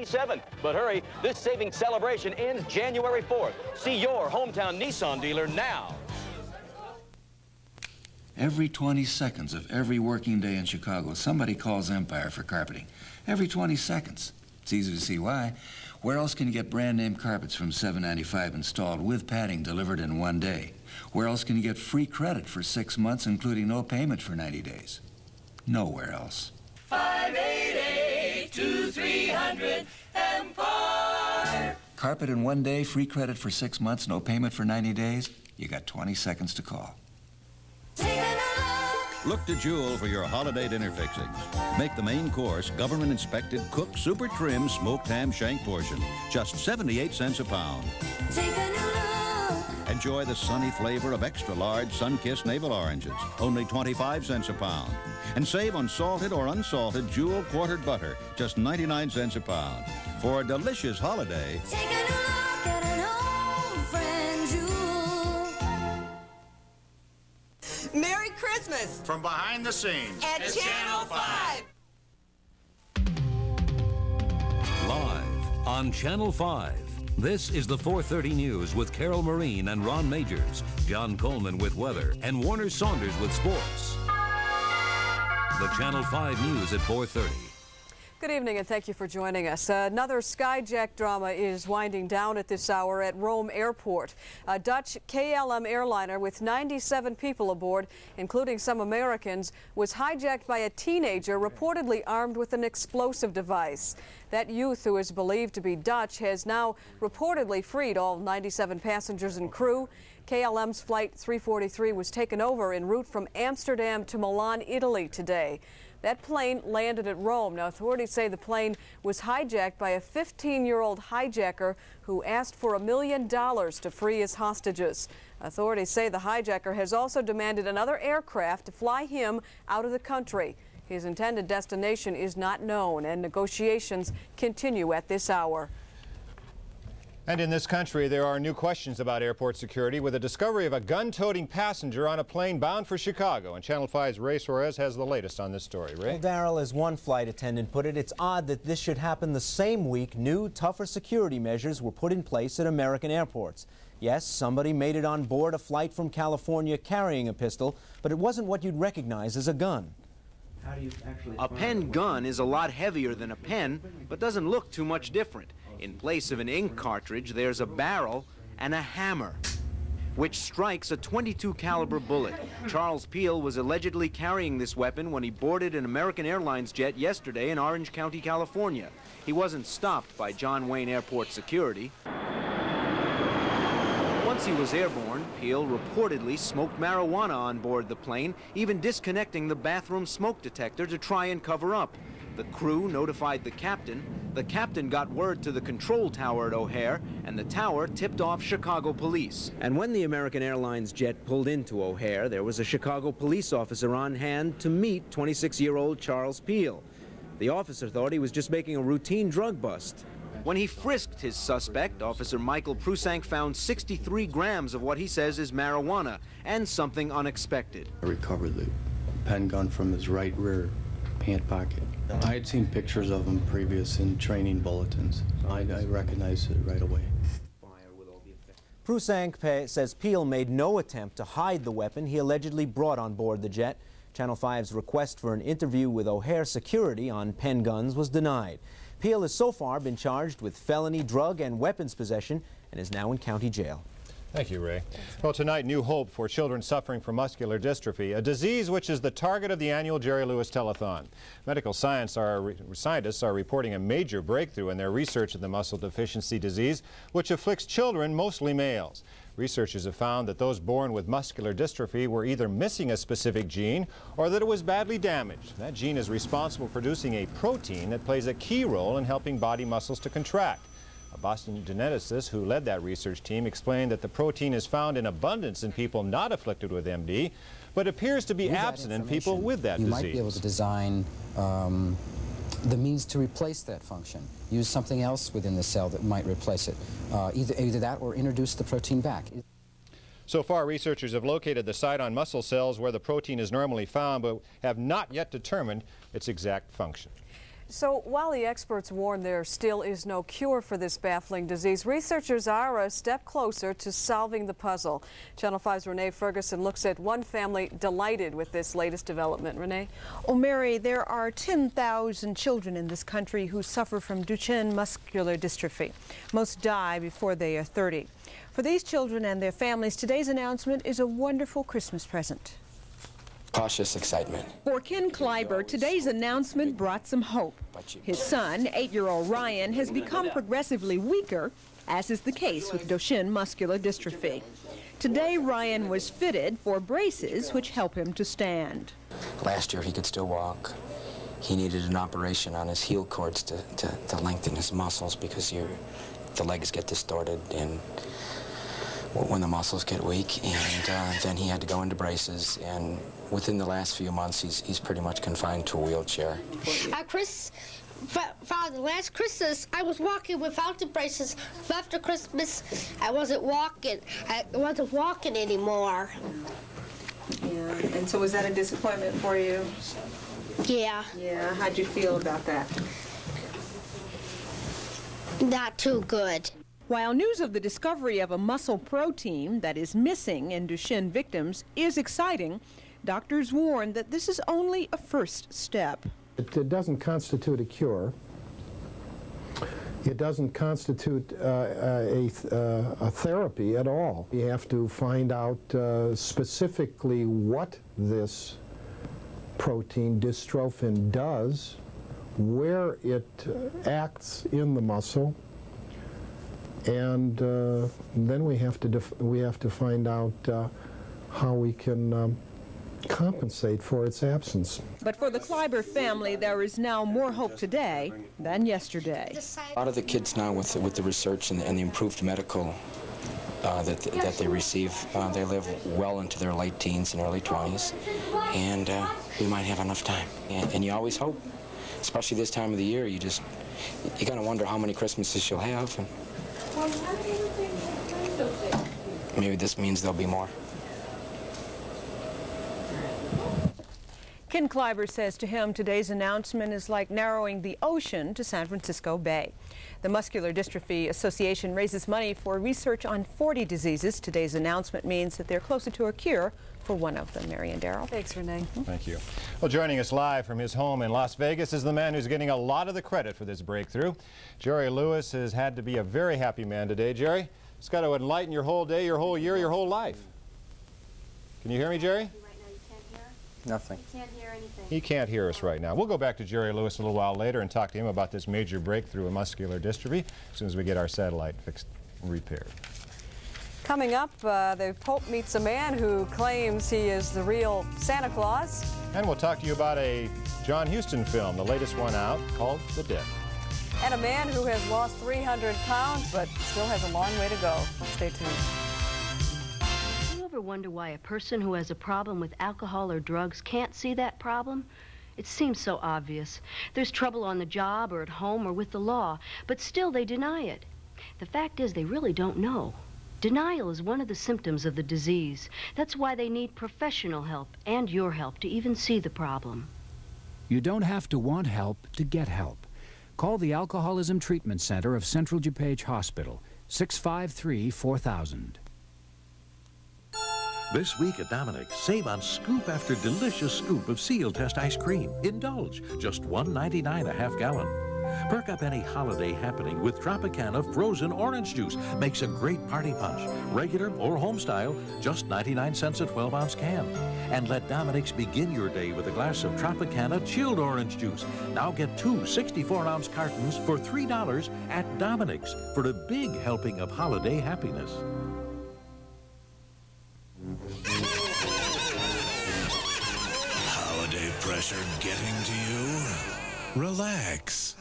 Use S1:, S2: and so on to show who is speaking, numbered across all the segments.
S1: $1,087. But hurry, this savings celebration ends January 4th. See your hometown Nissan dealer now.
S2: Every 20 seconds of every working day in Chicago, somebody calls Empire for carpeting. Every 20 seconds. It's easy to see why. Where else can you get brand-name carpets from $7.95 installed with padding delivered in one day? Where else can you get free credit for 6 months, including no payment for 90 days? Nowhere else.
S3: 588-2300 Empire.
S2: Carpet in one day, free credit for 6 months, no payment for 90 days. You got 20 seconds to call.
S4: Look to Jewel for your holiday dinner fixings. Make the main course government-inspected cooked super trim smoked ham shank portion, just 78 cents a pound.
S3: Take a new look.
S4: Enjoy the sunny flavor of extra-large sun-kissed navel oranges, only 25 cents a pound. And save on salted or unsalted Jewel quartered butter, just 99 cents a pound. For a delicious holiday,
S3: Take a new look at an old friend Jewel.
S5: Merry Christmas
S6: From behind the scenes
S5: at Channel 5.
S7: Live on Channel 5. This is the 4:30 News with Carol Marine and Ron Majors, John Coleman with weather, and Warner Saunders with sports. The Channel 5 News at 4:30.
S8: Good evening and thank you for joining us. Another skyjack drama is winding down at this hour at Rome Airport. A Dutch KLM airliner with 97 people aboard, including some Americans, was hijacked by a teenager reportedly armed with an explosive device. That youth, who is believed to be Dutch, has now reportedly freed all 97 passengers and crew. KLM's Flight 343 was taken over en route from Amsterdam to Milan, Italy today. That plane landed at Rome. Now, authorities say the plane was hijacked by a 15-year-old hijacker who asked for $1 million to free his hostages. Authorities say the hijacker has also demanded another aircraft to fly him out of the country. His intended destination is not known, and negotiations continue at this hour.
S9: And in this country, there are new questions about airport security with the discovery of a gun-toting passenger on a plane bound for Chicago. And Channel 5's Ray Suarez has the latest on this story. Ray?
S10: Well, Darrell, as one flight attendant put it, it's odd that this should happen the same week new, tougher security measures were put in place at American airports. Yes, somebody made it on board a flight from California carrying a pistol, but it wasn't what you'd recognize as a gun.
S11: A pen gun is a lot heavier than a pen, but doesn't look too much different. In place of an ink cartridge, there's a barrel and a hammer, which strikes a .22 caliber bullet. Charles Peel was allegedly carrying this weapon when he boarded an American Airlines jet yesterday in Orange County, California. He wasn't stopped by John Wayne Airport security. Once he was airborne, Peel reportedly smoked marijuana on board the plane, even disconnecting the bathroom smoke detector to try and cover up. The crew notified the captain. The captain got word to the control tower at O'Hare, and the tower tipped off Chicago police. And when the American Airlines jet pulled into O'Hare, there was a Chicago police officer on hand to meet 26-year-old Charles Peel. The officer thought he was just making a routine drug bust. When he frisked his suspect, Officer Michael Prusank found 63 grams of what he says is marijuana and something unexpected.
S12: I recovered the pen gun from his right rear pant pocket. I had seen pictures of him previous in training bulletins. I recognized it right away.
S10: Prusank says Peel made no attempt to hide the weapon he allegedly brought on board the jet. Channel 5's request for an interview with O'Hare security on pen guns was denied. Peel has so far been charged with felony drug and weapons possession and is now in county jail.
S9: Thank you, Ray. Well, tonight, new hope for children suffering from muscular dystrophy, a disease which is the target of the annual Jerry Lewis Telethon. Medical scientists are reporting a major breakthrough in their research of the muscle deficiency disease, which afflicts children, mostly males. Researchers have found that those born with muscular dystrophy were either missing a specific gene or that it was badly damaged. That gene is responsible for producing a protein that plays a key role in helping body muscles to contract. A Boston geneticist who led that research team explained that the protein is found in abundance in people not afflicted with MD, but appears to be absent in people with that disease.
S13: You might be able to design the means to replace that function. Use something else within the cell that might replace it. Either that or introduce the protein back.
S9: So far, researchers have located the site on muscle cells where the protein is normally found, but have not yet determined its exact function.
S8: So while the experts warn there still is no cure for this baffling disease, researchers are a step closer to solving the puzzle. Channel 5's Renee Ferguson looks at one family delighted with this latest development. Renee?
S6: Oh, Mary, there are 10,000 children in this country who suffer from Duchenne muscular dystrophy. Most die before they are 30. For these children and their families, today's announcement is a wonderful Christmas present.
S14: Cautious excitement.
S6: For Ken Kleiber, today's announcement brought some hope. His son, 8-year-old Ryan, has become progressively weaker, as is the case with Duchenne muscular dystrophy. Today, Ryan was fitted for braces which help him to stand.
S14: Last year, he could still walk. He needed an operation on his heel cords to lengthen his muscles because the legs get distorted and when the muscles get weak, and then he had to go into braces, and within the last few months he's pretty much confined to a wheelchair.
S15: Father, last Christmas I was walking without the braces. After Christmas I wasn't walking. I wasn't walking anymore.
S6: Yeah, and so was that a disappointment for you?
S15: Yeah.
S6: Yeah, how'd you feel about that?
S15: Not too good.
S6: While news of the discovery of a muscle protein that is missing in Duchenne victims is exciting, doctors warn that this is only a first step.
S16: It doesn't constitute a cure. It doesn't constitute a therapy at all. You have to find out specifically what this protein, dystrophin, does, where it acts in the muscle, and then we have to find out how we can compensate for its absence.
S6: But for the Kleiber family, there is now more hope today than yesterday.
S14: A lot of the kids now, with the research and the improved medical that they receive, they live well into their late teens and early 20s, and we might have enough time. And you always hope, especially this time of the year. You gotta wonder how many Christmases you'll have. And maybe this means there'll be more.
S6: Ken Kleiber says to him today's announcement is like narrowing the ocean to San Francisco Bay. The Muscular Dystrophy Association raises money for research on 40 diseases. Today's announcement means that they're closer to a cure for one of them. Mary and Darrell.
S8: Thanks, Renee.
S9: Thank you. Well, joining us live from his home in Las Vegas is the man who's getting a lot of the credit for this breakthrough. Jerry Lewis has had to be a very happy man today. Jerry, it's got to enlighten your whole day, your whole year, your whole life. Can you hear me, Jerry?
S14: Nothing.
S3: He can't hear anything.
S9: He can't hear us right now. We'll go back to Jerry Lewis a little while later and talk to him about this major breakthrough in muscular dystrophy as soon as we get our satellite fixed and repaired.
S8: Coming up, the Pope meets a man who claims he is the real Santa Claus.
S9: And we'll talk to you about a John Huston film, the latest one out, called The Dead.
S8: And a man who has lost 300 pounds but still has a long way to go. Stay tuned.
S17: Ever wonder why a person who has a problem with alcohol or drugs can't see that problem? It seems so obvious. There's trouble on the job or at home or with the law, but still they deny it. The fact is they really don't know. Denial is one of the symptoms of the disease. That's why they need professional help and your help to even see the problem.
S18: You don't have to want help to get help. Call the Alcoholism Treatment Center of Central DuPage Hospital, 653-4000.
S19: This week at Dominic's, save on scoop after delicious scoop of Seal Test ice cream. Indulge, just $1.99 a half gallon. Perk up any holiday happening with Tropicana frozen orange juice. Makes a great party punch. Regular or home style, just 99 cents a 12-ounce can. And let Dominic's begin your day with a glass of Tropicana chilled orange juice. Now get 2 64-ounce cartons for $3 at Dominic's for a big helping of holiday happiness.
S20: Holiday pressure getting to you? Relax.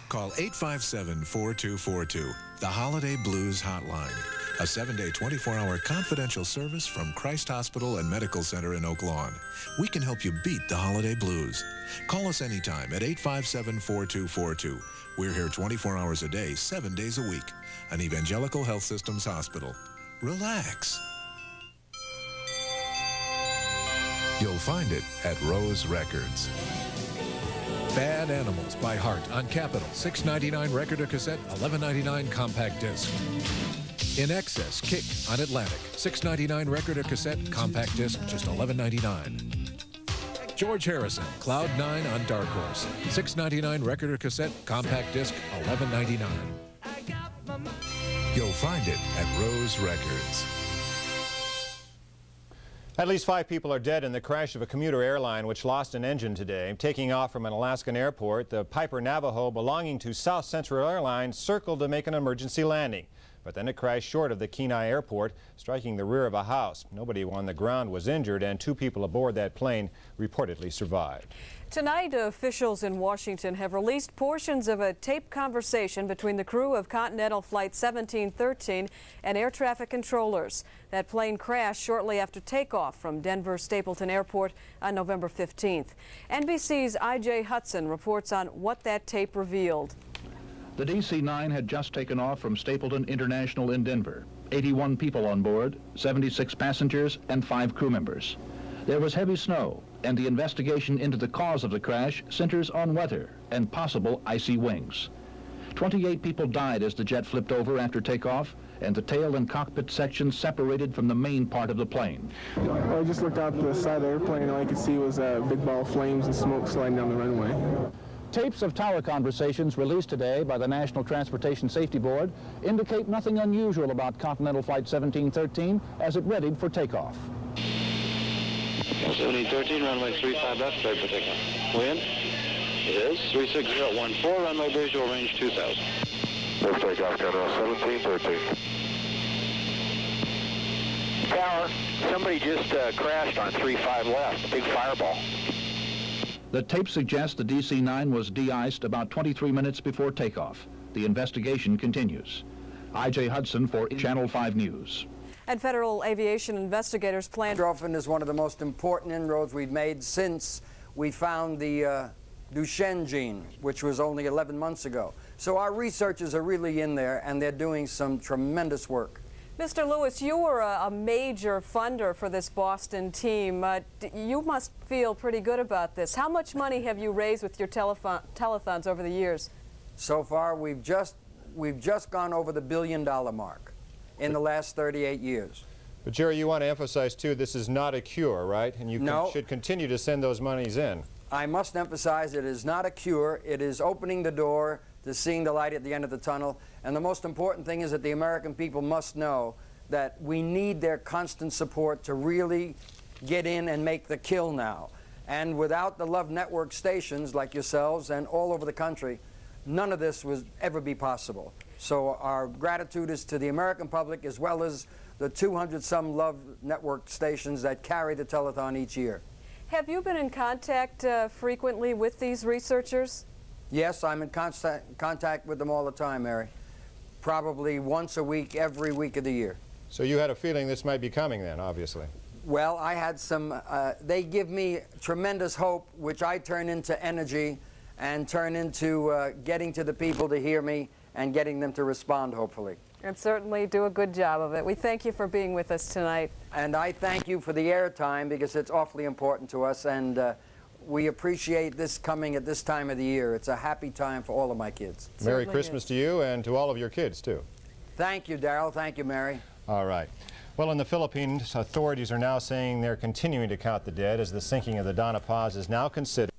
S20: Call 857-4242, the Holiday Blues Hotline. A 7-day, 24-hour confidential service from Christ Hospital and Medical Center in Oak Lawn. We can help you beat the holiday blues. Call us anytime at 857-4242. We're here 24 hours a day, 7 days a week. An Evangelical Health Systems hospital. Relax. You'll find it at Rose Records. Bad Animals by Heart on Capitol, $6.99 record or cassette, $11.99 compact disc. In Excess, Kick on Atlantic, $6.99 record or cassette, compact disc, just $11.99. George Harrison, Cloud 9 on Dark Horse, $6.99 record or cassette, compact disc, $11.99. You'll find it at Rose Records.
S9: At least 5 people are dead in the crash of a commuter airline which lost an engine today. Taking off from an Alaskan airport, the Piper Navajo belonging to South Central Airlines circled to make an emergency landing. But then it crashed short of the Kenai airport, striking the rear of a house. Nobody on the ground was injured, and 2 people aboard that plane reportedly survived.
S8: Tonight, officials in Washington have released portions of a taped conversation between the crew of Continental Flight 1713 and air traffic controllers. That plane crashed shortly after takeoff from Denver Stapleton Airport on November 15th. NBC's I.J. Hudson reports on what that tape revealed.
S21: The DC-9 had just taken off from Stapleton International in Denver. 81 people on board, 76 passengers, and 5 crew members. There was heavy snow, and the investigation into the cause of the crash centers on weather and possible icy wings. 28 people died as the jet flipped over after takeoff, and the tail and cockpit sections separated from the main part of the plane.
S22: I just looked out the side of the airplane, and all I could see was a big ball of flames and smoke sliding down the runway.
S21: Tapes of tower conversations released today by the National Transportation Safety Board indicate nothing unusual about Continental Flight 1713 as it readied for takeoff.
S23: 1713, runway 35 left, cleared for takeoff. Wind? It is 36014, runway visual range 2000.
S24: Let's take off, Continental 1713.
S23: Tower, somebody just crashed on 35 left, big fireball.
S21: The tape suggests the DC-9 was de-iced about 23 minutes before takeoff. The investigation continues. I.J. Hudson for Channel 5 News.
S8: And federal aviation investigators plan...
S25: Dystrophin is one of the most important inroads we've made since we found the Duchenne gene, which was only 11 months ago. So our researchers are really in there, and they're doing some tremendous work.
S8: Mr. Lewis, you were a major funder for this Boston team. You must feel pretty good about this. How much money have you raised with your telethons over the years?
S25: So far, we've just gone over the $1 billion mark in the last 38 years.
S9: But Jerry, you want to emphasize too, this is not a cure, right? And you should continue to send those monies in.
S25: I must emphasize it is not a cure. It is opening the door to seeing the light at the end of the tunnel. And the most important thing is that the American people must know that we need their constant support to really get in and make the kill now. And without the Love Network stations like yourselves and all over the country, none of this would ever be possible. So our gratitude is to the American public as well as the 200-some Love Network stations that carry the telethon each year.
S8: Have you been in contact frequently with these researchers?
S25: Yes, I'm in contact with them all the time, Mary. Probably once a week, every week of the year.
S9: So you had a feeling this might be coming then, obviously.
S25: Well, I had some, they give me tremendous hope, which I turn into energy and turn into getting to the people to hear me and getting them to respond, hopefully.
S8: And certainly do a good job of it. We thank you for being with us tonight.
S25: And I thank you for the airtime because it's awfully important to us, and we appreciate this coming at this time of the year. It's a happy time for all of my kids.
S9: Merry Christmas to you and to all of your kids, too.
S25: Thank you, Darrell. Thank you, Mary.
S9: All right. Well, in the Philippines, authorities are now saying they're continuing to count the dead as the sinking of the Donna Paz is now considered